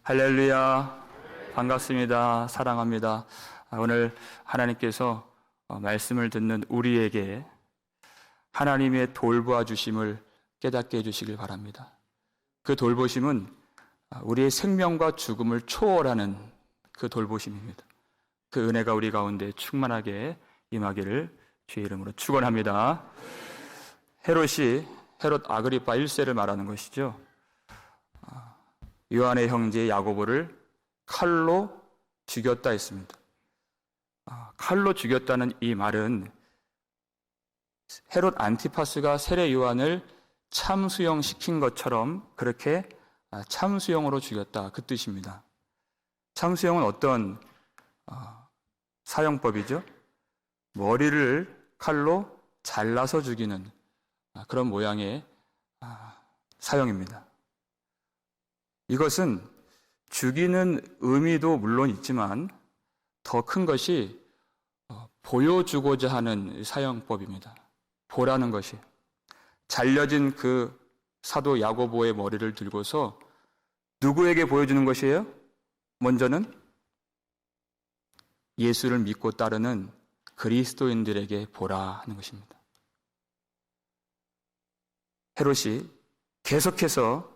할렐루야. 반갑습니다. 사랑합니다. 오늘 하나님께서 말씀을 듣는 우리에게 하나님의 돌보아 주심을 깨닫게 해주시길 바랍니다. 그 돌보심은 우리의 생명과 죽음을 초월하는 그 돌보심입니다. 그 은혜가 우리 가운데 충만하게 임하기를 주의 이름으로 축원합니다. 헤롯 아그리파 1세를 말하는 것이죠. 요한의 형제 야고보를 칼로 죽였다 했습니다. 칼로 죽였다는 이 말은 헤롯 안티파스가 세례 요한을 참수형시킨 것처럼 그렇게 참수형으로 죽였다, 그 뜻입니다. 참수형은 어떤 사형법이죠? 머리를 칼로 잘라서 죽이는 그런 모양의 사형입니다. 이것은 죽이는 의미도 물론 있지만 더 큰 것이 보여주고자 하는 사형법입니다. 보라는 것이. 잘려진 그 사도 야고보의 머리를 들고서 누구에게 보여주는 것이에요? 먼저는 예수를 믿고 따르는 그리스도인들에게 보라 하는 것입니다. 헤롯이 계속해서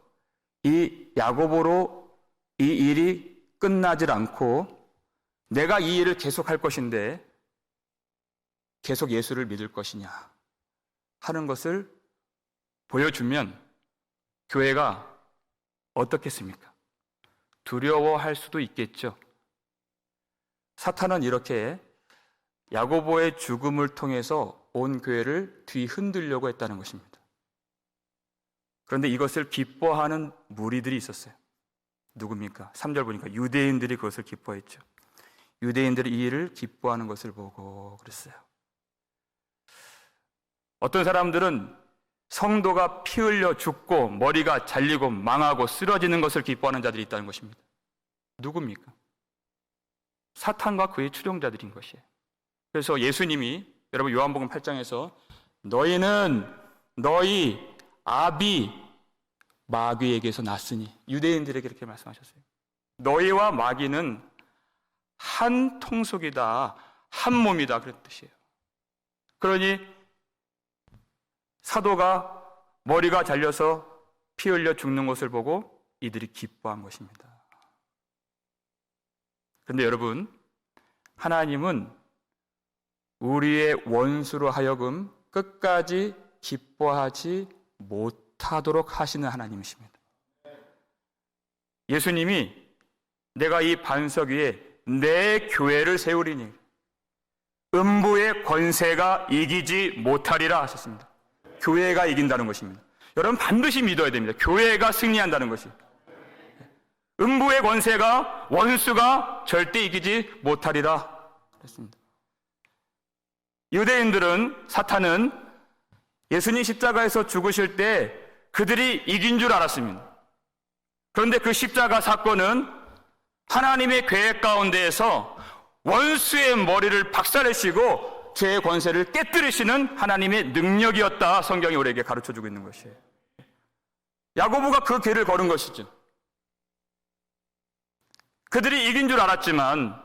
이 야고보로 이 일이 끝나질 않고 내가 이 일을 계속할 것인데 계속 예수를 믿을 것이냐 하는 것을 보여주면 교회가 어떻겠습니까? 두려워할 수도 있겠죠. 사탄은 이렇게 야고보의 죽음을 통해서 온 교회를 뒤흔들려고 했다는 것입니다. 그런데 이것을 기뻐하는 무리들이 있었어요. 누굽니까? 3절 보니까 유대인들이 그것을 기뻐했죠. 유대인들이 이 일을 기뻐하는 것을 보고 그랬어요. 어떤 사람들은 성도가 피 흘려 죽고 머리가 잘리고 망하고 쓰러지는 것을 기뻐하는 자들이 있다는 것입니다. 누굽니까? 사탄과 그의 추종자들인 것이에요. 그래서 예수님이 여러분 요한복음 8장에서 너희는 너희 아비 마귀에게서 났으니, 유대인들에게 이렇게 말씀하셨어요. 너희와 마귀는 한 통속이다, 한 몸이다, 그런 뜻이에요. 그러니 사도가 머리가 잘려서 피 흘려 죽는 것을 보고 이들이 기뻐한 것입니다. 그런데 여러분, 하나님은 우리의 원수로 하여금 끝까지 기뻐하지 못하도록 하시는 하나님이십니다. 예수님이 내가 이 반석 위에 내 교회를 세우리니 음부의 권세가 이기지 못하리라 하셨습니다. 교회가 이긴다는 것입니다. 여러분 반드시 믿어야 됩니다. 교회가 승리한다는 것이. 음부의 권세가 원수가 절대 이기지 못하리라 그랬습니다. 유대인들은, 사탄은 예수님 십자가에서 죽으실 때 그들이 이긴 줄 알았습니다. 그런데 그 십자가 사건은 하나님의 계획 가운데에서 원수의 머리를 박살내시고 죄의 권세를 깨뜨리시는 하나님의 능력이었다, 성경이 우리에게 가르쳐주고 있는 것이에요. 야고보가 그 길을 걸은 것이죠. 그들이 이긴 줄 알았지만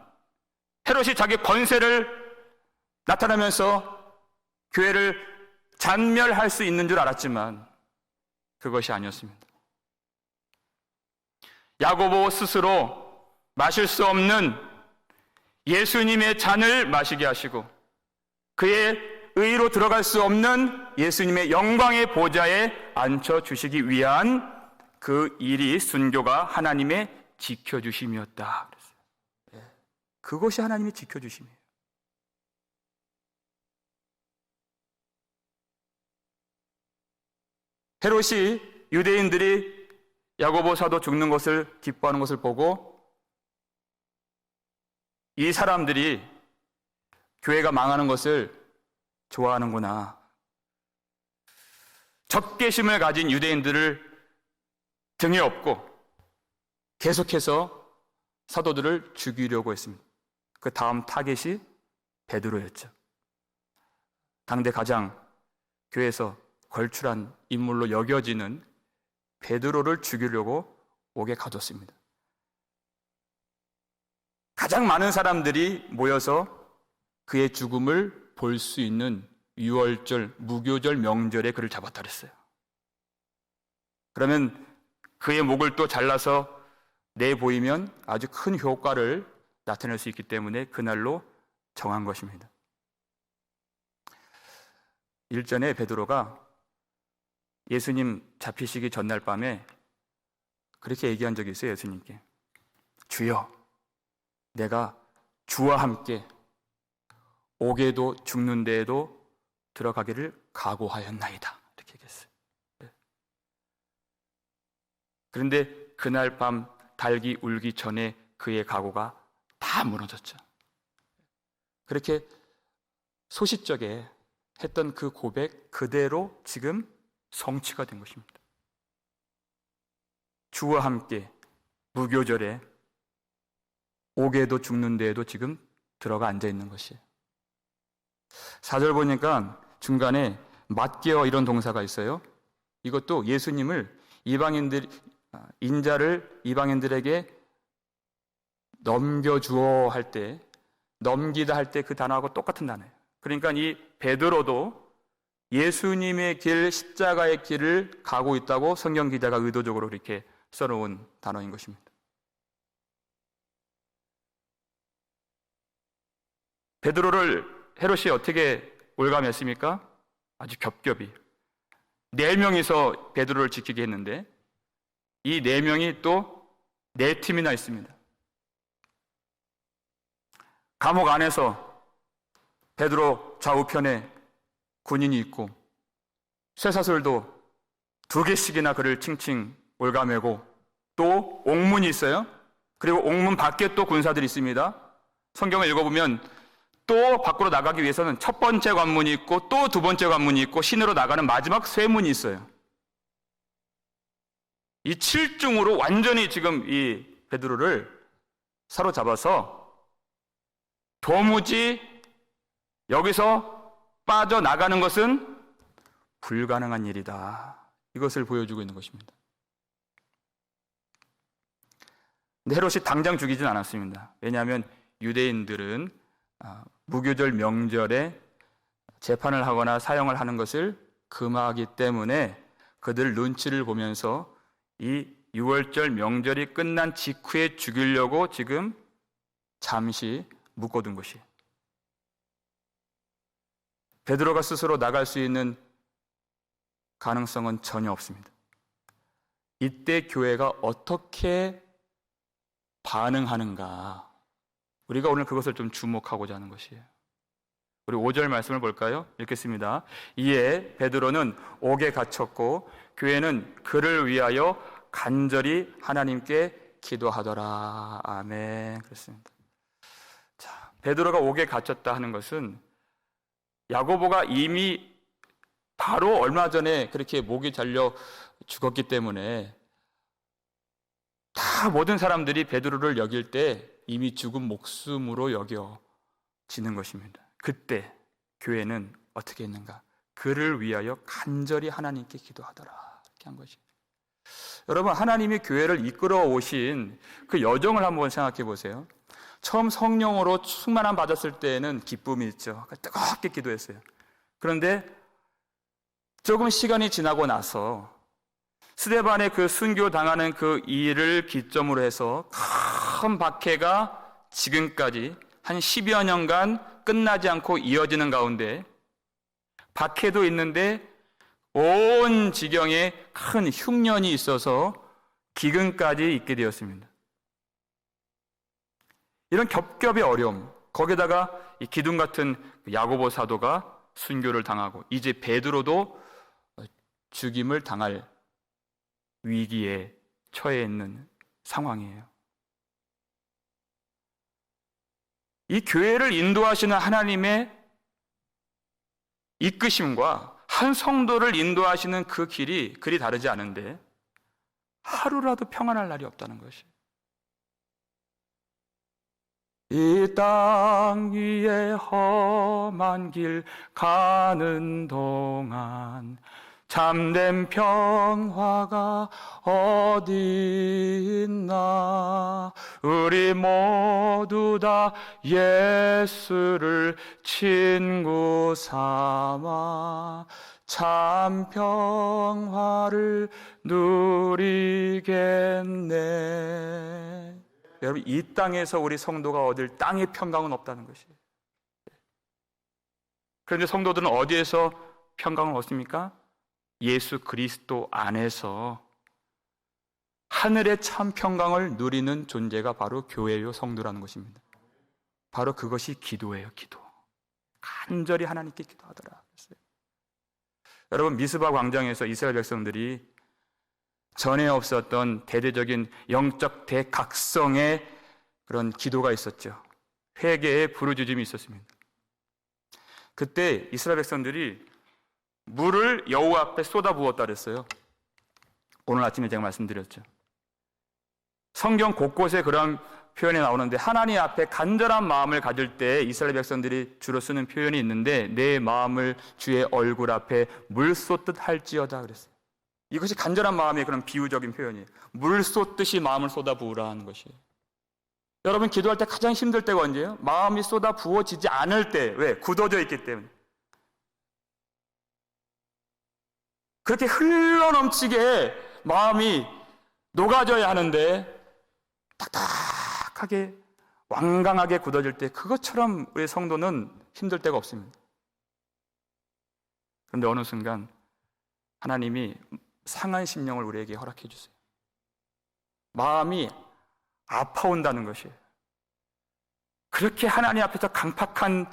헤롯이 자기 권세를 나타내면서 교회를 잔멸할 수 있는 줄 알았지만 그것이 아니었습니다. 야고보 스스로 마실 수 없는 예수님의 잔을 마시게 하시고 그의 의로 들어갈 수 없는 예수님의 영광의 보좌에 앉혀주시기 위한 그 일이 순교가 하나님의 지켜주심이었다 그랬어요. 그것이 하나님의 지켜주심이에요. 헤롯이 유대인들이 야고보 사도 죽는 것을 기뻐하는 것을 보고 이 사람들이 교회가 망하는 것을 좋아하는구나. 적개심을 가진 유대인들을 등에 업고 계속해서 사도들을 죽이려고 했습니다. 그 다음 타겟이 베드로였죠. 당대 가장 교회에서 걸출한 인물로 여겨지는 베드로를 죽이려고 옥에 가뒀습니다. 가장 많은 사람들이 모여서 그의 죽음을 볼 수 있는 유월절, 무교절 명절에 그를 잡았다 그랬어요. 그러면 그의 목을 또 잘라서 내보이면 아주 큰 효과를 나타낼 수 있기 때문에 그날로 정한 것입니다. 일전에 베드로가 예수님 잡히시기 전날 밤에 그렇게 얘기한 적이 있어요. 예수님께, 주여, 내가 주와 함께 옥에도 죽는 데에도 들어가기를 각오하였나이다, 이렇게 얘기했어요. 그런데 그날 밤 닭이 울기 전에 그의 각오가 다 무너졌죠. 그렇게 소시적에 했던 그 고백 그대로 지금 성취가 된 것입니다. 주와 함께 무교절에 옥에도 죽는 데에도 지금 들어가 앉아 있는 것이에요. 4절 보니까 중간에 맡겨 이런 동사가 있어요. 이것도 예수님을 인자를 이방인들에게 넘겨주어 할 때, 넘기다 할 때 그 단어하고 똑같은 단어예요. 그러니까 이 베드로도 예수님의 길, 십자가의 길을 가고 있다고 성경 기자가 의도적으로 이렇게 써놓은 단어인 것입니다. 베드로를 헤롯이 어떻게 올감했습니까? 아주 겹겹이 4명이서 베드로를 지키게 했는데 이 4명이 또 4팀이나 있습니다. 감옥 안에서 베드로 좌우편에 군인이 있고 쇠사슬도 2개씩이나 그를 칭칭 올가매고 또 옥문이 있어요. 그리고 옥문 밖에 또 군사들이 있습니다. 성경을 읽어보면 또 밖으로 나가기 위해서는 첫 번째 관문이 있고 또 두 번째 관문이 있고 신으로 나가는 마지막 쇠문이 있어요. 이 7중으로 완전히 지금 이 베드로를 사로잡아서 도무지 여기서 빠져나가는 것은 불가능한 일이다. 이것을 보여주고 있는 것입니다. 근데 헤롯이 당장 죽이진 않았습니다. 왜냐하면 유대인들은 무교절 명절에 재판을 하거나 사형을 하는 것을 금하기 때문에 그들 눈치를 보면서 이 6월절 명절이 끝난 직후에 죽이려고 지금 잠시 묶어둔 것이에요. 베드로가 스스로 나갈 수 있는 가능성은 전혀 없습니다. 이때 교회가 어떻게 반응하는가, 우리가 오늘 그것을 좀 주목하고자 하는 것이에요. 우리 5절 말씀을 볼까요? 읽겠습니다. 이에 베드로는 옥에 갇혔고 교회는 그를 위하여 간절히 하나님께 기도하더라. 아멘. 그렇습니다. 자, 베드로가 옥에 갇혔다 하는 것은 야고보가 이미 바로 얼마 전에 그렇게 목이 잘려 죽었기 때문에 다 모든 사람들이 베드로를 여길 때 이미 죽은 목숨으로 여겨지는 것입니다. 그때 교회는 어떻게 했는가? 그를 위하여 간절히 하나님께 기도하더라. 이렇게 한 것이죠. 여러분, 하나님이 교회를 이끌어 오신 그 여정을 한번 생각해 보세요. 처음 성령으로 충만함 받았을 때에는 기쁨이 있죠. 뜨겁게 기도했어요. 그런데 조금 시간이 지나고 나서 스데반의 그 순교 당하는 그 일을 기점으로 해서 큰 박해가 지금까지 한 10여 년간 끝나지 않고 이어지는 가운데 박해도 있는데 온 지경에 큰 흉년이 있어서 기근까지 있게 되었습니다. 이런 겹겹의 어려움, 거기다가 이 기둥 같은 야고보 사도가 순교를 당하고 이제 베드로도 죽임을 당할 위기에 처해 있는 상황이에요. 이 교회를 인도하시는 하나님의 이끄심과 한 성도를 인도하시는 그 길이 그리 다르지 않은데 하루라도 평안할 날이 없다는 것이. 이 땅 위에 험한 길 가는 동안 참된 평화가 어디 있나. 우리 모두 다 예수를 친구 삼아 참 평화를 누리겠네. 여러분, 이 땅에서 우리 성도가 얻을 땅의 평강은 없다는 것이에요. 그런데 성도들은 어디에서 평강을 얻습니까? 예수 그리스도 안에서 하늘의 참 평강을 누리는 존재가 바로 교회요, 성도라는 것입니다. 바로 그것이 기도예요, 기도. 간절히 하나님께 기도하더라. 여러분, 미스바 광장에서 이스라엘 백성들이 전에 없었던 대대적인 영적 대각성의 그런 기도가 있었죠. 회개의 부르짖음이 있었습니다. 그때 이스라엘 백성들이 물을 여호와 앞에 쏟아부었다 그랬어요. 오늘 아침에 제가 말씀드렸죠. 성경 곳곳에 그런 표현이 나오는데, 하나님 앞에 간절한 마음을 가질 때 이스라엘 백성들이 주로 쓰는 표현이 있는데, 내 마음을 주의 얼굴 앞에 물 쏟듯 할지어다 그랬어요. 이것이 간절한 마음의 그런 비유적인 표현이에요. 물 쏟듯이 마음을 쏟아부으라 하는 것이에요. 여러분, 기도할 때 가장 힘들 때가 언제예요? 마음이 쏟아부어지지 않을 때. 왜? 굳어져 있기 때문에. 그렇게 흘러넘치게 마음이 녹아져야 하는데 딱딱하게 완강하게 굳어질 때, 그것처럼 우리 성도는 힘들 때가 없습니다. 그런데 어느 순간 하나님이 상한 심령을 우리에게 허락해 주세요. 마음이 아파온다는 것이에요. 그렇게 하나님 앞에서 강팍한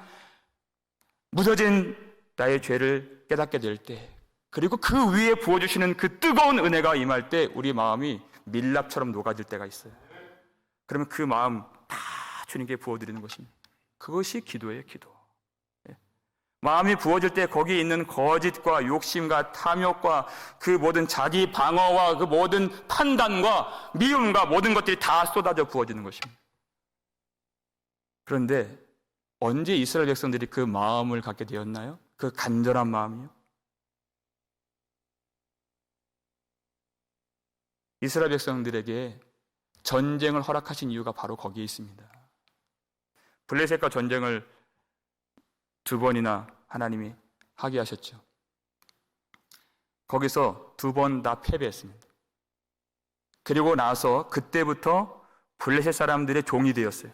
묻어진 나의 죄를 깨닫게 될 때, 그리고 그 위에 부어주시는 그 뜨거운 은혜가 임할 때 우리 마음이 밀랍처럼 녹아질 때가 있어요. 그러면 그 마음 다 주님께 부어드리는 것입니다. 그것이 기도예요, 기도. 마음이 부어질 때 거기에 있는 거짓과 욕심과 탐욕과 그 모든 자기 방어와 그 모든 판단과 미움과 모든 것들이 다 쏟아져 부어지는 것입니다. 그런데 언제 이스라엘 백성들이 그 마음을 갖게 되었나요? 그 간절한 마음이요? 이스라엘 백성들에게 전쟁을 허락하신 이유가 바로 거기에 있습니다. 블레셋과 전쟁을 2번이나 하나님이 하게 하셨죠. 거기서 2번 다 패배했습니다. 그리고 나서 그때부터 블레셋 사람들의 종이 되었어요.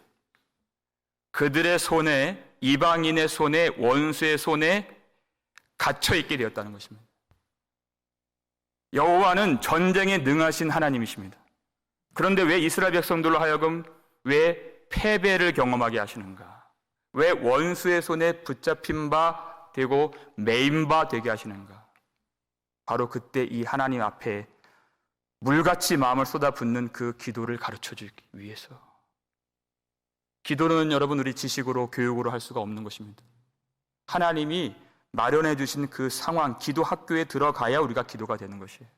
그들의 손에, 이방인의 손에, 원수의 손에 갇혀있게 되었다는 것입니다. 여호와는 전쟁에 능하신 하나님이십니다. 그런데 왜 이스라엘 백성들로 하여금 왜 패배를 경험하게 하시는가? 왜 원수의 손에 붙잡힌 바 되고 매인 바 되게 하시는가? 바로 그때 이 하나님 앞에 물같이 마음을 쏟아붓는 그 기도를 가르쳐주기 위해서. 기도는 여러분, 우리 지식으로 교육으로 할 수가 없는 것입니다. 하나님이 마련해 주신 그 상황, 기도 학교에 들어가야 우리가 기도가 되는 것이에요.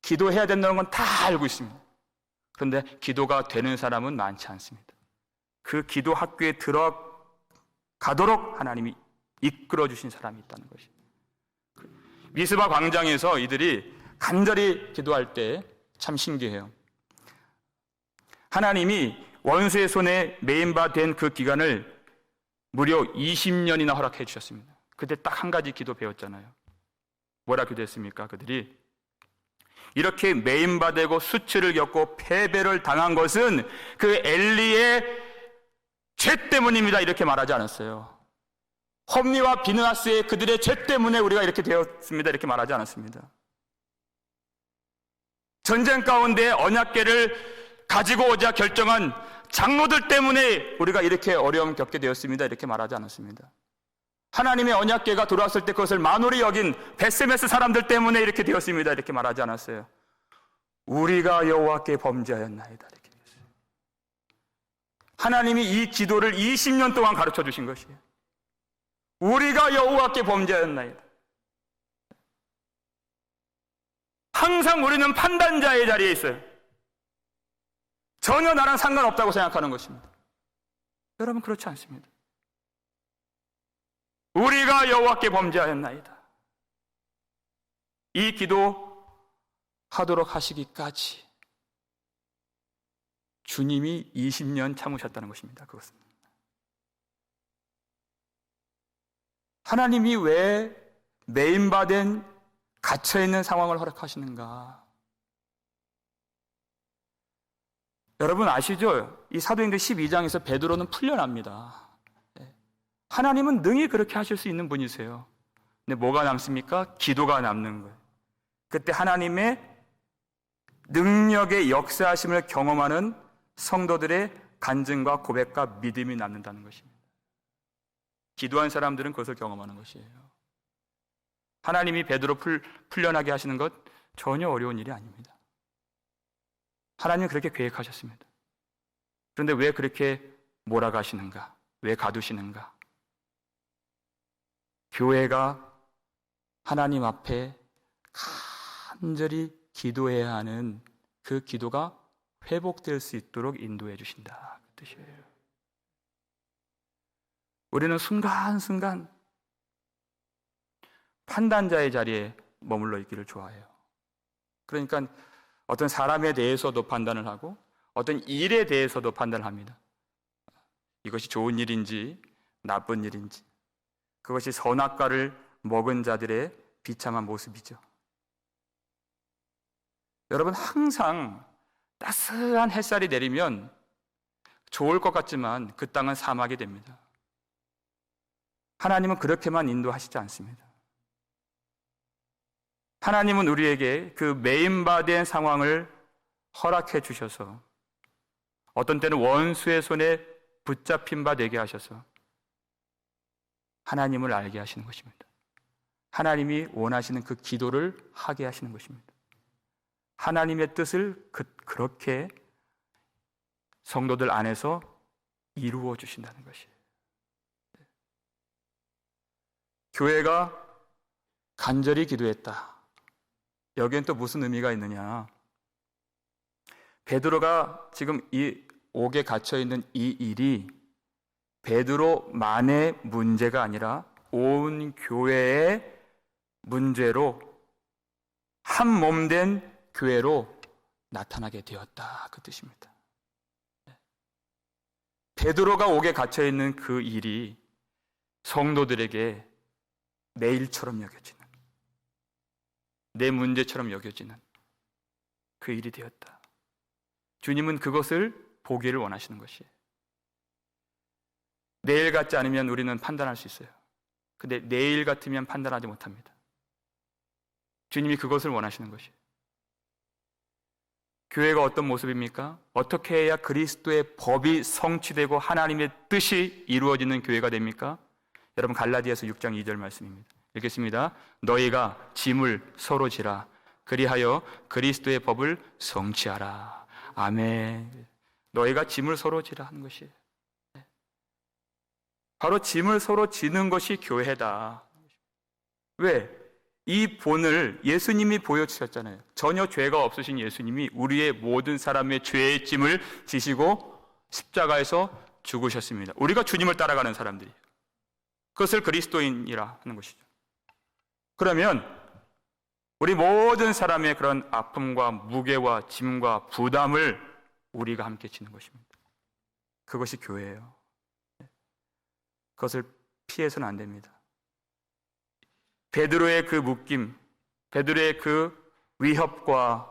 기도해야 된다는 건 다 알고 있습니다. 그런데 기도가 되는 사람은 많지 않습니다. 그 기도 학교에 들어가도록 하나님이 이끌어 주신 사람이 있다는 것이에요. 미스바 광장에서 이들이 간절히 기도할 때 참 신기해요. 하나님이 원수의 손에 매인 바 된 그 기간을 무려 20년이나 허락해 주셨습니다. 그때 딱 한 가지 기도 배웠잖아요. 뭐라 기도했습니까? 그들이 이렇게 매인바되고 수치를 겪고 패배를 당한 것은 그 엘리의 죄 때문입니다. 이렇게 말하지 않았어요. 홈리와 비느하스의 그들의 죄 때문에 우리가 이렇게 되었습니다. 이렇게 말하지 않았습니다. 전쟁 가운데 언약궤를 가지고 오자 결정한 장로들 때문에 우리가 이렇게 어려움 겪게 되었습니다. 이렇게 말하지 않았습니다. 하나님의 언약궤가 돌아왔을 때 그것을 만홀히 여긴 베세메스 사람들 때문에 이렇게 되었습니다. 이렇게 말하지 않았어요. 우리가 여호와께 범죄하였나이다. 이렇게 되었어요. 하나님이 이 기도를 20년 동안 가르쳐 주신 것이에요. 우리가 여호와께 범죄하였나이다. 항상 우리는 판단자의 자리에 있어요. 전혀 나랑 상관없다고 생각하는 것입니다. 여러분, 그렇지 않습니다. 우리가 여호와께 범죄하였나이다. 이 기도 하도록 하시기까지 주님이 20년 참으셨다는 것입니다. 그것은 하나님이 왜 매인바된 갇혀있는 상황을 허락하시는가? 여러분 아시죠? 이 사도행전 12장에서 베드로는 풀려납니다. 하나님은 능히 그렇게 하실 수 있는 분이세요. 근데 뭐가 남습니까? 기도가 남는 거예요. 그때 하나님의 능력의 역사하심을 경험하는 성도들의 간증과 고백과 믿음이 남는다는 것입니다. 기도한 사람들은 그것을 경험하는 것이에요. 하나님이 베드로 풀려나게 하시는 것 전혀 어려운 일이 아닙니다. 하나님은 그렇게 계획하셨습니다. 그런데 왜 그렇게 몰아가시는가? 왜 가두시는가? 교회가 하나님 앞에 간절히 기도해야 하는 그 기도가 회복될 수 있도록 인도해 주신다. 그 뜻이에요. 우리는 순간순간 판단자의 자리에 머물러 있기를 좋아해요. 그러니까 어떤 사람에 대해서도 판단을 하고 어떤 일에 대해서도 판단을 합니다. 이것이 좋은 일인지 나쁜 일인지, 그것이 선악과를 먹은 자들의 비참한 모습이죠. 여러분 항상 따스한 햇살이 내리면 좋을 것 같지만 그 땅은 사막이 됩니다. 하나님은 그렇게만 인도하시지 않습니다. 하나님은 우리에게 그 매인바된 상황을 허락해 주셔서 어떤 때는 원수의 손에 붙잡힌 바 되게 하셔서 하나님을 알게 하시는 것입니다. 하나님이 원하시는 그 기도를 하게 하시는 것입니다. 하나님의 뜻을 그렇게 성도들 안에서 이루어 주신다는 것이에요. 교회가 간절히 기도했다. 여기엔 또 무슨 의미가 있느냐? 베드로가 지금 이 옥에 갇혀 있는 이 일이 베드로만의 문제가 아니라 온 교회의 문제로 한 몸 된 교회로 나타나게 되었다. 그 뜻입니다. 베드로가 옥에 갇혀 있는 그 일이 성도들에게 내 일처럼 여겨지는, 내 문제처럼 여겨지는 그 일이 되었다. 주님은 그것을 보기를 원하시는 것이에요. 내일 같지 않으면 우리는 판단할 수 있어요. 근데 내일 같으면 판단하지 못합니다. 주님이 그것을 원하시는 것이에요. 교회가 어떤 모습입니까? 어떻게 해야 그리스도의 법이 성취되고 하나님의 뜻이 이루어지는 교회가 됩니까? 여러분 갈라디아서 6장 2절 말씀입니다. 읽겠습니다. 너희가 짐을 서로 지라 그리하여 그리스도의 법을 성취하라. 아멘. 너희가 짐을 서로 지라 하는 것이에요. 바로 짐을 서로 지는 것이 교회다. 왜? 이 본을 예수님이 보여주셨잖아요. 전혀 죄가 없으신 예수님이 우리의 모든 사람의 죄의 짐을 지시고 십자가에서 죽으셨습니다. 우리가 주님을 따라가는 사람들이에요. 그것을 그리스도인이라 하는 것이죠. 그러면 우리 모든 사람의 그런 아픔과 무게와 짐과 부담을 우리가 함께 지는 것입니다. 그것이 교회예요. 그것을 피해서는 안 됩니다. 베드로의 그 묶임, 베드로의 그 위협과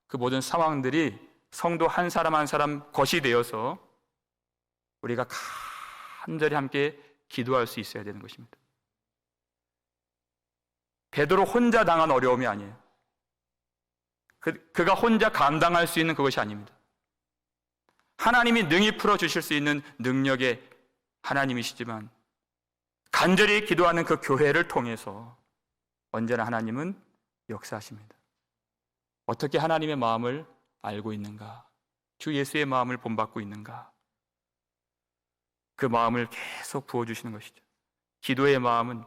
그 모든 상황들이 성도 한 사람 한 사람 것이 되어서 우리가 간절히 함께 기도할 수 있어야 되는 것입니다. 베드로 혼자 당한 어려움이 아니에요. 그가 혼자 감당할 수 있는 그것이 아닙니다. 하나님이 능히 풀어주실 수 있는 능력의 하나님이시지만 간절히 기도하는 그 교회를 통해서 언제나 하나님은 역사하십니다. 어떻게 하나님의 마음을 알고 있는가? 주 예수의 마음을 본받고 있는가? 그 마음을 계속 부어주시는 것이죠. 기도의 마음은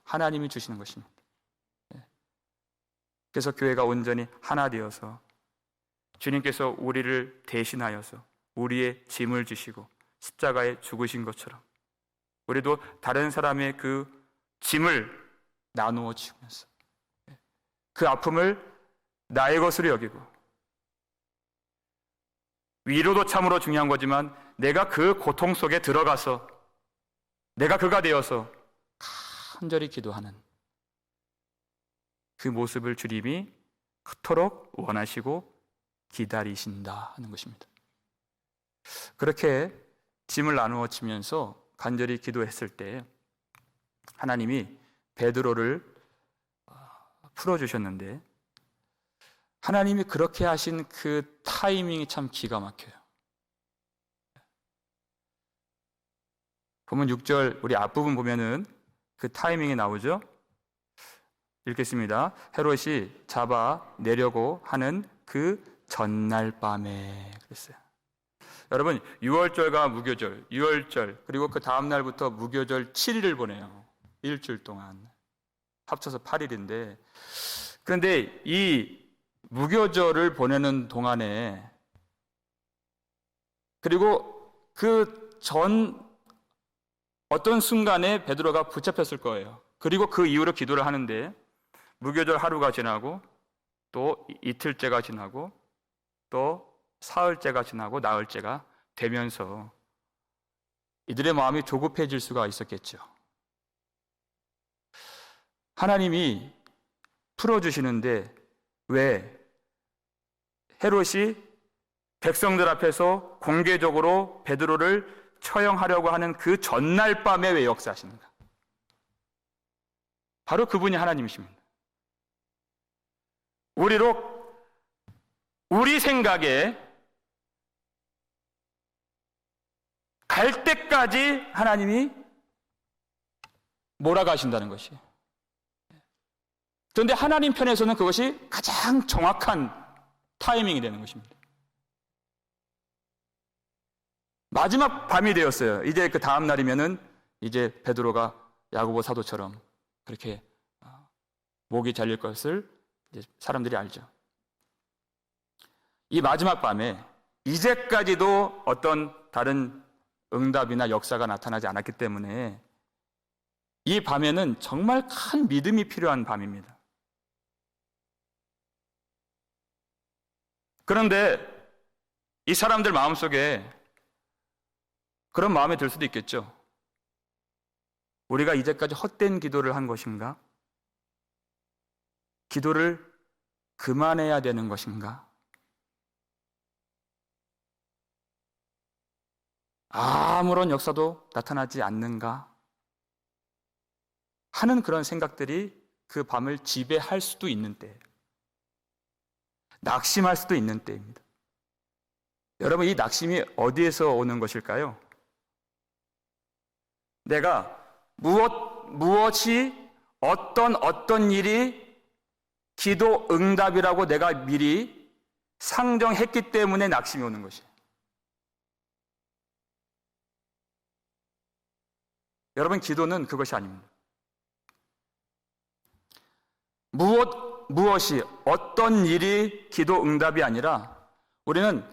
하나님이 주시는 것입니다. 그래서 교회가 온전히 하나 되어서 주님께서 우리를 대신하여서 우리의 짐을 지시고 십자가에 죽으신 것처럼 우리도 다른 사람의 그 짐을 나누어 주면서 그 아픔을 나의 것으로 여기고, 위로도 참으로 중요한 거지만 내가 그 고통 속에 들어가서 내가 그가 되어서 간절히 기도하는 그 모습을 주님이 그토록 원하시고 기다리신다 하는 것입니다. 그렇게 짐을 나누어 지면서 간절히 기도했을 때 하나님이 베드로를 풀어주셨는데, 하나님이 그렇게 하신 그 타이밍이 참 기가 막혀요. 보면 6절 우리 앞부분 보면은 그 타이밍이 나오죠. 읽겠습니다. 헤롯이 잡아내려고 하는 그 전날 밤에 그랬어요. 여러분, 6월절과 무교절, 6월절, 그리고 그 다음 날부터 무교절 7일을 보내요. 일주일 동안 합쳐서 8일인데, 그런데 이 무교절을 보내는 동안에, 그리고 그 전 어떤 순간에 베드로가 붙잡혔을 거예요. 그리고 그 이후로 기도를 하는데, 무교절 하루가 지나고 또 이틀째가 지나고 또 사흘째가 지나고 나흘째가 되면서 이들의 마음이 조급해질 수가 있었겠죠. 하나님이 풀어주시는데 왜 헤롯이 백성들 앞에서 공개적으로 베드로를 처형하려고 하는 그 전날 밤에 왜 역사하시는가? 바로 그분이 하나님이십니다. 우리 생각에 갈 때까지 하나님이 몰아가신다는 것이에요. 그런데 하나님 편에서는 그것이 가장 정확한 타이밍이 되는 것입니다. 마지막 밤이 되었어요. 이제 그 다음 날이면은 이제 베드로가 야고보 사도처럼 그렇게 목이 잘릴 것을 이제 사람들이 알죠. 이 마지막 밤에 이제까지도 어떤 다른 응답이나 역사가 나타나지 않았기 때문에 이 밤에는 정말 큰 믿음이 필요한 밤입니다. 그런데 이 사람들 마음속에 그런 마음이 들 수도 있겠죠. 우리가 이제까지 헛된 기도를 한 것인가? 기도를 그만해야 되는 것인가? 아무런 역사도 나타나지 않는가? 하는 그런 생각들이 그 밤을 지배할 수도 있는 때, 낙심할 수도 있는 때입니다. 여러분, 이 낙심이 어디에서 오는 것일까요? 내가 무엇이 어떤 일이 기도 응답이라고 내가 미리 상정했기 때문에 낙심이 오는 것이에요. 여러분, 기도는 그것이 아닙니다. 무엇이 어떤 일이 기도 응답이 아니라 우리는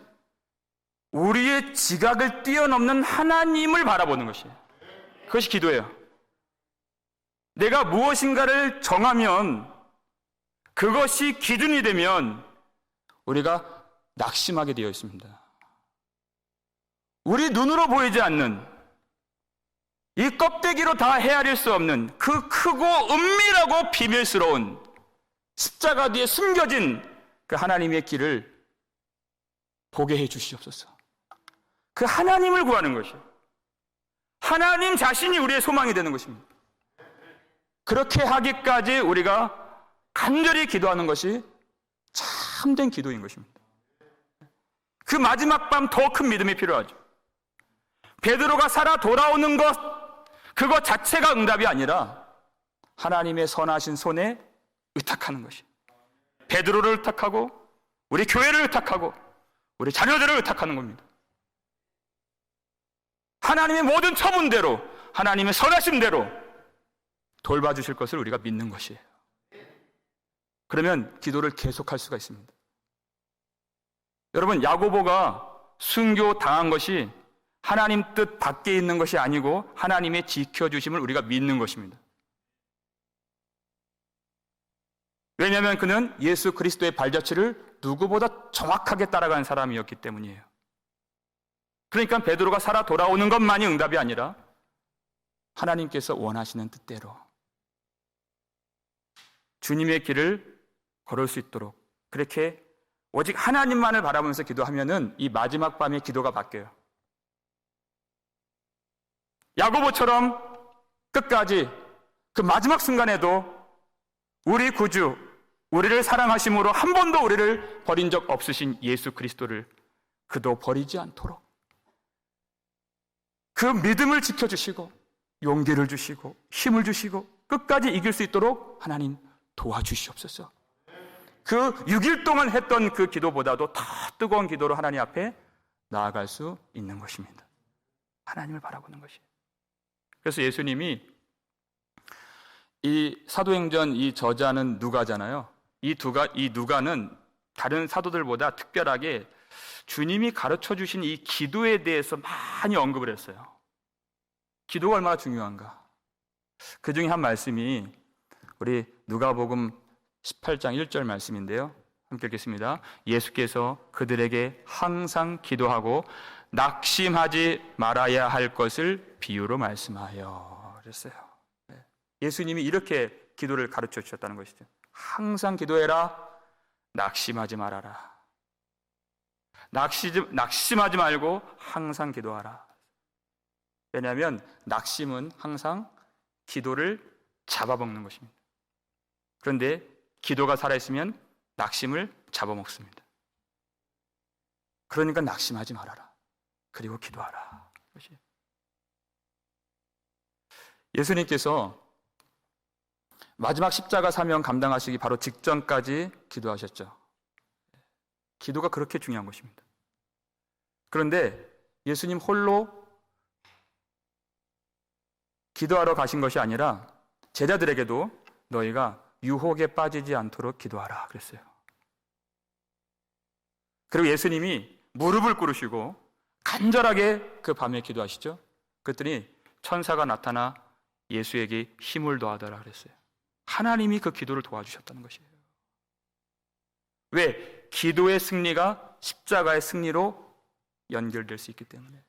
우리의 지각을 뛰어넘는 하나님을 바라보는 것이에요. 그것이 기도예요. 내가 무엇인가를 정하면, 그것이 기준이 되면 우리가 낙심하게 되어 있습니다. 우리 눈으로 보이지 않는, 이 껍데기로 다 헤아릴 수 없는 그 크고 은밀하고 비밀스러운 십자가 뒤에 숨겨진 그 하나님의 길을 보게 해 주시옵소서. 그 하나님을 구하는 것이에요. 하나님 자신이 우리의 소망이 되는 것입니다. 그렇게 하기까지 우리가 간절히 기도하는 것이 참된 기도인 것입니다. 그 마지막 밤 더 큰 믿음이 필요하죠. 베드로가 살아 돌아오는 것, 그것 자체가 응답이 아니라 하나님의 선하신 손에 의탁하는 것이, 베드로를 의탁하고 우리 교회를 의탁하고 우리 자녀들을 의탁하는 겁니다. 하나님의 모든 처분대로, 하나님의 선하심대로 돌봐주실 것을 우리가 믿는 것이에요. 그러면 기도를 계속할 수가 있습니다. 여러분, 야고보가 순교 당한 것이 하나님 뜻 밖에 있는 것이 아니고 하나님의 지켜주심을 우리가 믿는 것입니다. 왜냐하면 그는 예수 그리스도의 발자취를 누구보다 정확하게 따라가는 사람이었기 때문이에요. 그러니까 베드로가 살아 돌아오는 것만이 응답이 아니라 하나님께서 원하시는 뜻대로 주님의 길을 걸을 수 있도록 그렇게 오직 하나님만을 바라보면서 기도하면은 이 마지막 밤의 기도가 바뀌어요. 야고보처럼 끝까지 그 마지막 순간에도 우리 구주, 우리를 사랑하심으로 한 번도 우리를 버린 적 없으신 예수 그리스도를 그도 버리지 않도록 그 믿음을 지켜주시고 용기를 주시고 힘을 주시고 끝까지 이길 수 있도록 하나님 도와주시옵소서. 그 6일 동안 했던 그 기도보다도 더 뜨거운 기도로 하나님 앞에 나아갈 수 있는 것입니다. 하나님을 바라보는 것이에요. 그래서 예수님이 이 사도행전 이 저자는 누가잖아요. 이 누가는 다른 사도들보다 특별하게 주님이 가르쳐 주신 이 기도에 대해서 많이 언급을 했어요. 기도가 얼마나 중요한가. 그 중에 한 말씀이 우리 누가복음 18장 1절 말씀인데요. 함께 읽겠습니다. 예수께서 그들에게 항상 기도하고 낙심하지 말아야 할 것을 비유로 말씀하여 그랬어요. 예수님이 이렇게 기도를 가르쳐 주셨다는 것이죠. 항상 기도해라. 낙심하지 말아라. 낙심하지 말고 항상 기도하라. 왜냐하면 낙심은 항상 기도를 잡아먹는 것입니다. 그런데 기도가 살아있으면 낙심을 잡아먹습니다. 그러니까 낙심하지 말아라. 그리고 기도하라. 예수님께서 마지막 십자가 사명 감당하시기 바로 직전까지 기도하셨죠. 기도가 그렇게 중요한 것입니다. 그런데 예수님 홀로 기도하러 가신 것이 아니라 제자들에게도 너희가 유혹에 빠지지 않도록 기도하라 그랬어요. 그리고 예수님이 무릎을 꿇으시고 간절하게 그 밤에 기도하시죠. 그랬더니 천사가 나타나 예수에게 힘을 더하더라 그랬어요. 하나님이 그 기도를 도와주셨다는 것이에요. 왜? 기도의 승리가 십자가의 승리로 연결될 수 있기 때문에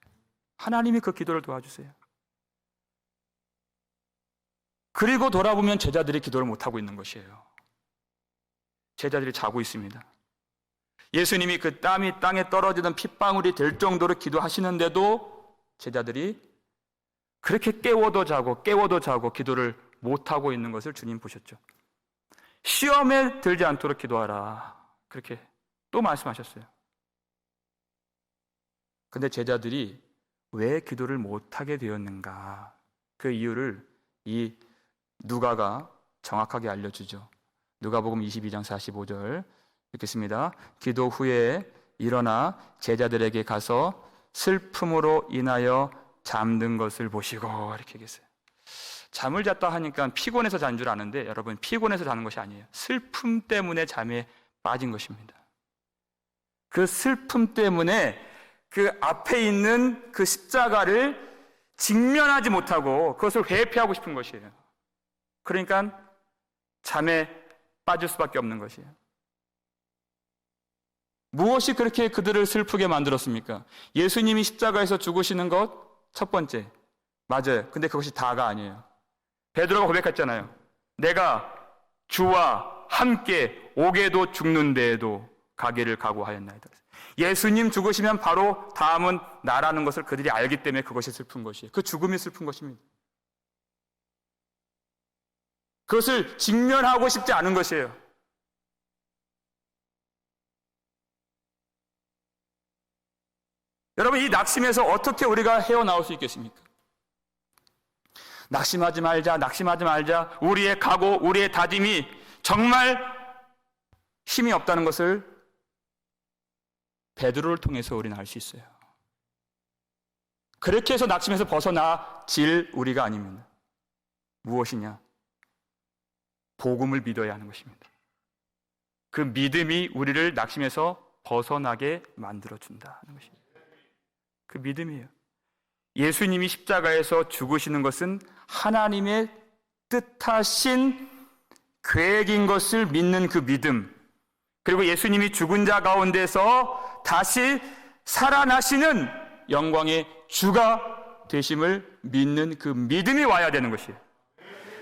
하나님이 그 기도를 도와주세요. 그리고 돌아보면 제자들이 기도를 못하고 있는 것이에요. 제자들이 자고 있습니다. 예수님이 그 땀이 땅에 떨어지는 핏방울이 될 정도로 기도하시는데도 제자들이 그렇게 깨워도 자고 기도를 못하고 있는 것을 주님 보셨죠. 시험에 들지 않도록 기도하라. 그렇게 또 말씀하셨어요. 근데 제자들이 왜 기도를 못하게 되었는가? 그 이유를 이 누가가 정확하게 알려주죠. 누가복음 22장 45절 읽겠습니다. 기도 후에 일어나 제자들에게 가서 슬픔으로 인하여 잠든 것을 보시고 이렇게 얘기했어요. 잠을 잤다 하니까 피곤해서 잔 줄 아는데 여러분 피곤해서 자는 것이 아니에요. 슬픔 때문에 잠에 빠진 것입니다. 그 슬픔 때문에 그 앞에 있는 그 십자가를 직면하지 못하고 그것을 회피하고 싶은 것이에요. 그러니까 잠에 빠질 수밖에 없는 것이에요. 무엇이 그렇게 그들을 슬프게 만들었습니까? 예수님이 십자가에서 죽으시는 것 첫 번째 맞아요. 근데 그것이 다가 아니에요. 베드로가 고백했잖아요. 내가 주와 함께 오게도 죽는 데에도 가기를 각오하였나이다. 예수님 죽으시면 바로 다음은 나라는 것을 그들이 알기 때문에 그것이 슬픈 것이에요. 그 죽음이 슬픈 것입니다. 그것을 직면하고 싶지 않은 것이에요. 여러분, 이 낙심에서 어떻게 우리가 헤어나올 수 있겠습니까? 낙심하지 말자. 우리의 각오, 우리의 다짐이 정말 힘이 없다는 것을 베드로를 통해서 우리는 알 수 있어요. 그렇게 해서 낙심에서 벗어나질 우리가 아닙니다. 무엇이냐? 복음을 믿어야 하는 것입니다. 그 믿음이 우리를 낙심에서 벗어나게 만들어준다는 것입니다. 그 믿음이에요. 예수님이 십자가에서 죽으시는 것은 하나님의 뜻하신 계획인 것을 믿는 그 믿음, 그리고 예수님이 죽은 자 가운데서 다시 살아나시는 영광의 주가 되심을 믿는 그 믿음이 와야 되는 것이에요.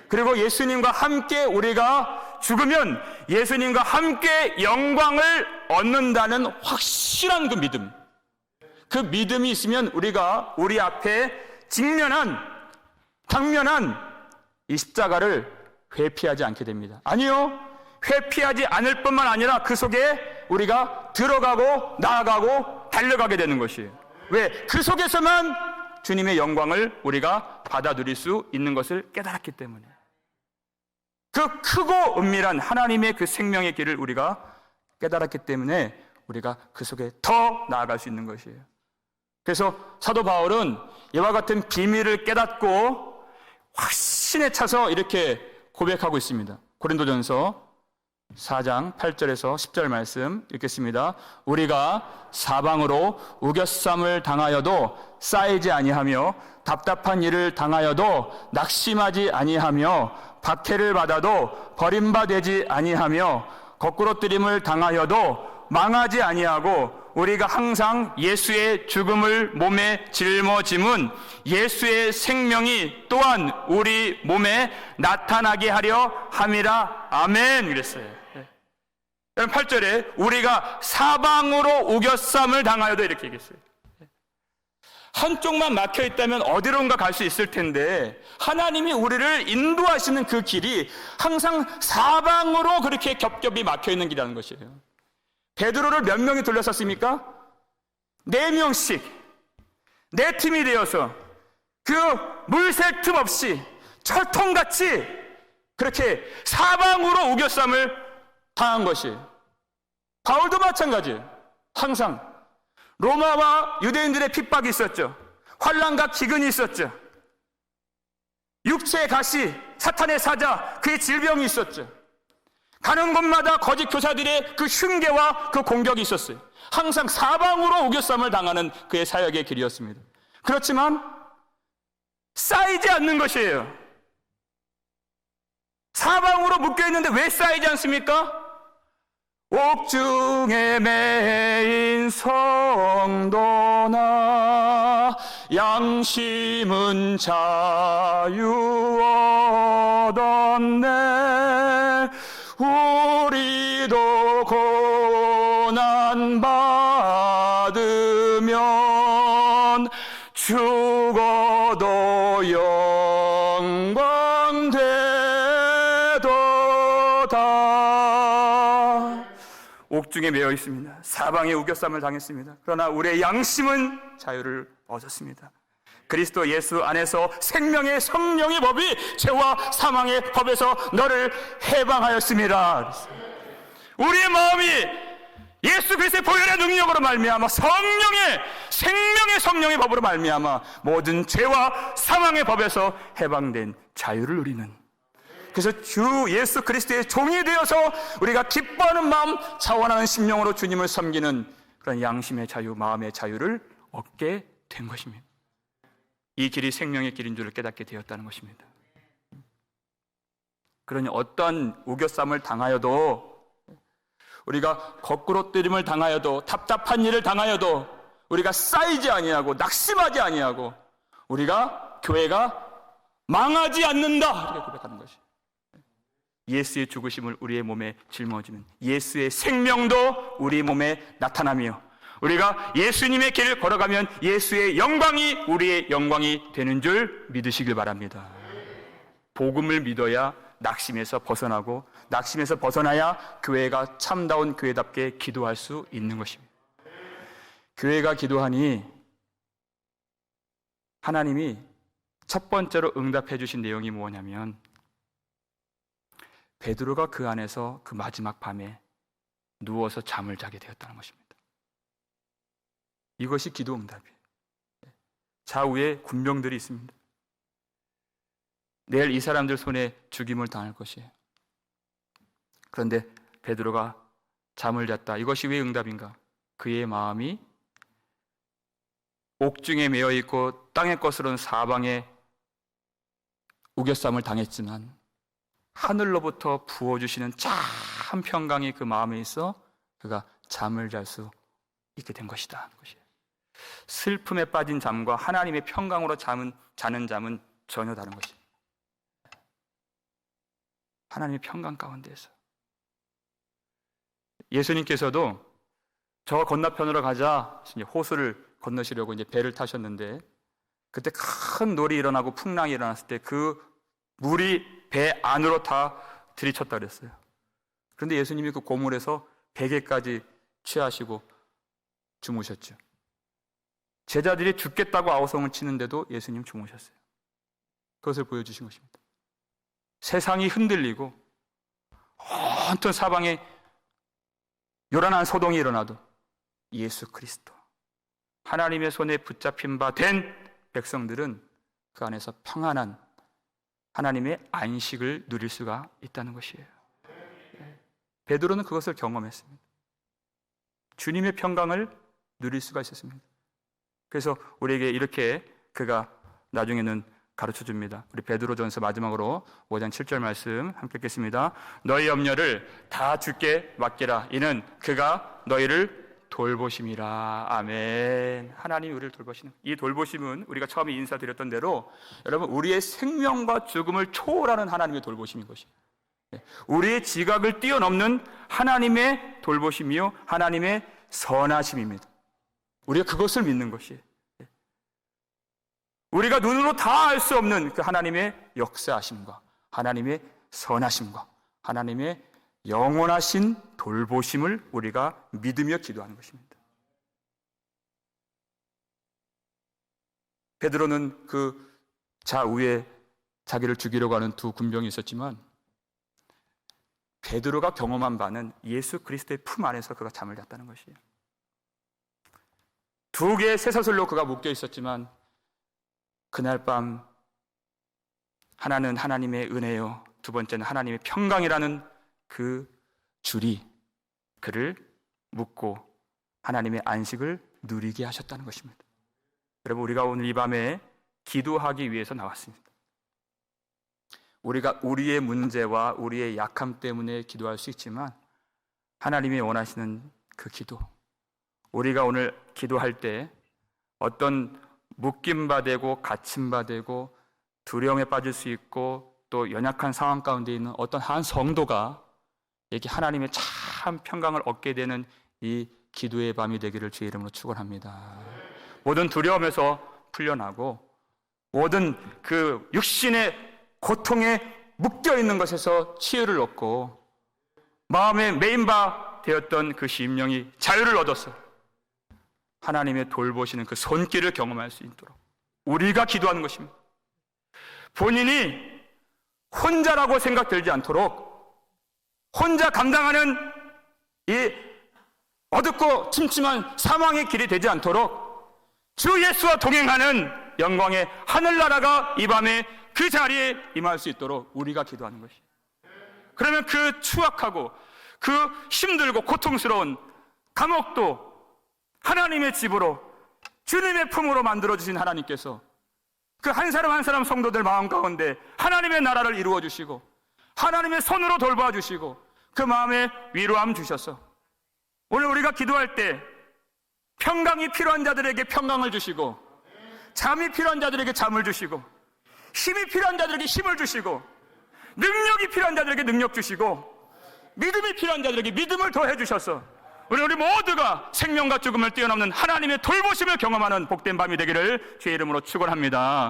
그리고 예수님과 함께 우리가 죽으면 예수님과 함께 영광을 얻는다는 확실한 그 믿음, 그 믿음이 있으면 우리가 우리 앞에 당면한 이 십자가를 회피하지 않게 됩니다. 아니요, 회피하지 않을 뿐만 아니라 그 속에 우리가 들어가고 나아가고 달려가게 되는 것이에요. 왜? 그 속에서만 주님의 영광을 우리가 받아 누릴 수 있는 것을 깨달았기 때문에. 그 크고 은밀한 하나님의 그 생명의 길을 우리가 깨달았기 때문에 우리가 그 속에 더 나아갈 수 있는 것이에요. 그래서 사도 바울은 이와 같은 비밀을 깨닫고 확신에 차서 이렇게 고백하고 있습니다. 고린도전서 4장 8절에서 10절 말씀 읽겠습니다. 우리가 사방으로 우겨쌈을 당하여도 쌓이지 아니하며 답답한 일을 당하여도 낙심하지 아니하며 박해를 받아도 버림받지 아니하며 거꾸로뜨림을 당하여도 망하지 아니하고 우리가 항상 예수의 죽음을 몸에 짊어짐은 예수의 생명이 또한 우리 몸에 나타나게 하려 함이라. 아멘. 그랬어요. 8절에 우리가 사방으로 우겨쌈을 당하여도 이렇게 얘기했어요. 한쪽만 막혀 있다면 어디론가 갈 수 있을 텐데 하나님이 우리를 인도하시는 그 길이 항상 사방으로 그렇게 겹겹이 막혀 있는 길이라는 것이에요. 베드로를 몇 명이 둘러쌌습니까? 4명씩 4팀이 되어서 그 물샐 틈 없이 철통같이 그렇게 사방으로 우겨쌈을 당한 것이에요. 바울도 마찬가지예요. 항상 로마와 유대인들의 핍박이 있었죠. 환난과 기근이 있었죠. 육체의 가시, 사탄의 사자, 그의 질병이 있었죠. 가는 곳마다 거짓 교사들의 그 흉계와 그 공격이 있었어요. 항상 사방으로 우겨쌈을 당하는 그의 사역의 길이었습니다. 그렇지만 쌓이지 않는 것이에요. 사방으로 묶여있는데 왜 쌓이지 않습니까? 옥중에 매인 성도나 양심은 자유 얻었네. 우리도 고난 받으면 죽어도 영광 되도다. 옥중에 매여 있습니다. 사방에 우겨쌈을 당했습니다. 그러나 우리의 양심은 자유를 얻었습니다. 그리스도 예수 안에서 생명의 성령의 법이 죄와 사망의 법에서 너를 해방하였습니다. 우리의 마음이 예수 그리스도의 보혈의 능력으로 말미암아 생명의 성령의 법으로 말미암아 모든 죄와 사망의 법에서 해방된 자유를 누리는, 그래서 주 예수 그리스도의 종이 되어서 우리가 기뻐하는 마음, 자원하는 심령으로 주님을 섬기는 그런 양심의 자유, 마음의 자유를 얻게 된 것입니다. 이 길이 생명의 길인 줄을 깨닫게 되었다는 것입니다. 그러니 어떤 우겨쌈을 당하여도, 우리가 거꾸로 뜨림을 당하여도, 답답한 일을 당하여도 우리가 쌓이지 아니하고 낙심하지 아니하고 우리가 교회가 망하지 않는다, 이렇게 고백하는 것이. 예수의 죽으심을 우리의 몸에 짊어지는 예수의 생명도 우리 몸에 나타나며 우리가 예수님의 길을 걸어가면 예수의 영광이 우리의 영광이 되는 줄 믿으시길 바랍니다. 복음을 믿어야 낙심에서 벗어나고, 낙심에서 벗어나야 교회가 참다운 교회답게 기도할 수 있는 것입니다. 교회가 기도하니 하나님이 첫 번째로 응답해 주신 내용이 뭐냐면 베드로가 그 안에서 그 마지막 밤에 누워서 잠을 자게 되었다는 것입니다. 이것이 기도 응답이에요. 좌우에 군병들이 있습니다. 내일 이 사람들 손에 죽임을 당할 것이에요. 그런데 베드로가 잠을 잤다. 이것이 왜 응답인가? 그의 마음이 옥중에 매여 있고 땅의 것으로는 사방에 우겨쌈을 당했지만 하늘로부터 부어주시는 참 평강이 그 마음에 있어 그가 잠을 잘 수 있게 된 것이다. 슬픔에 빠진 잠과 하나님의 평강으로 자는 잠은 전혀 다른 것입니다. 하나님의 평강 가운데에서 예수님께서도 저 건너편으로 가자 호수를 건너시려고 이제 배를 타셨는데 그때 큰 놀이 일어나고 풍랑이 일어났을 때 그 물이 배 안으로 다 들이쳤다 그랬어요. 그런데 예수님이 그 고물에서 베개까지 취하시고 주무셨죠. 제자들이 죽겠다고 아우성을 치는데도 예수님 주무셨어요. 그것을 보여주신 것입니다. 세상이 흔들리고 온통 사방에 요란한 소동이 일어나도 예수 그리스도 하나님의 손에 붙잡힌 바 된 백성들은 그 안에서 평안한 하나님의 안식을 누릴 수가 있다는 것이에요. 베드로는 그것을 경험했습니다. 주님의 평강을 누릴 수가 있었습니다. 그래서 우리에게 이렇게 그가 나중에는 가르쳐 줍니다. 우리 베드로전서 마지막으로 5장 7절 말씀 함께 읽겠습니다. 너희 염려를 다 주께 맡기라. 이는 그가 너희를 돌보심이라. 아멘. 하나님이 우리를 돌보시는 이 돌보심은 우리가 처음에 인사드렸던 대로 여러분 우리의 생명과 죽음을 초월하는 하나님의 돌보심인 것입니다. 우리의 지각을 뛰어넘는 하나님의 돌보심이요 하나님의 선하심입니다. 우리가 그것을 믿는 것이에요. 우리가 눈으로 다 알 수 없는 그 하나님의 역사하심과 하나님의 선하심과 하나님의 영원하신 돌보심을 우리가 믿으며 기도하는 것입니다. 베드로는 그 좌우에 자기를 죽이려고 하는 두 군병이 있었지만 베드로가 경험한 바는 예수 그리스도의 품 안에서 그가 잠을 잤다는 것이에요. 두 개의 쇠사슬로 그가 묶여 있었지만 그날 밤 하나는 하나님의 은혜요, 두 번째는 하나님의 평강이라는 그 줄이 그를 묶고 하나님의 안식을 누리게 하셨다는 것입니다. 여러분 우리가 오늘 이 밤에 기도하기 위해서 나왔습니다. 우리가 우리의 문제와 우리의 약함 때문에 기도할 수 있지만 하나님이 원하시는 그 기도, 우리가 오늘 기도할 때 어떤 묶임바 되고 갇힘바 되고 두려움에 빠질 수 있고 또 연약한 상황 가운데 있는 어떤 한 성도가 이렇게 하나님의 참 평강을 얻게 되는 이 기도의 밤이 되기를 주의 이름으로 축원합니다. 모든 두려움에서 풀려나고 모든 그 육신의 고통에 묶여 있는 것에서 치유를 얻고 마음에 메인 바 되었던 그 심령이 자유를 얻어서 하나님의 돌보시는 그 손길을 경험할 수 있도록 우리가 기도하는 것입니다. 본인이 혼자라고 생각되지 않도록 혼자 감당하는 이 어둡고 침침한 사망의 길이 되지 않도록 주 예수와 동행하는 영광의 하늘나라가 이 밤에 그 자리에 임할 수 있도록 우리가 기도하는 것이에요. 그러면 그 추악하고 그 힘들고 고통스러운 감옥도 하나님의 집으로 주님의 품으로 만들어주신 하나님께서 그 한 사람 한 사람 성도들 마음 가운데 하나님의 나라를 이루어 주시고 하나님의 손으로 돌봐 주시고 그 마음에 위로함 주셔서 오늘 우리가 기도할 때 평강이 필요한 자들에게 평강을 주시고 잠이 필요한 자들에게 잠을 주시고 힘이 필요한 자들에게 힘을 주시고 능력이 필요한 자들에게 능력 주시고 믿음이 필요한 자들에게 믿음을 더해 주셔서 우리 모두가 생명과 죽음을 뛰어넘는 하나님의 돌보심을 경험하는 복된 밤이 되기를 주의 이름으로 축원합니다.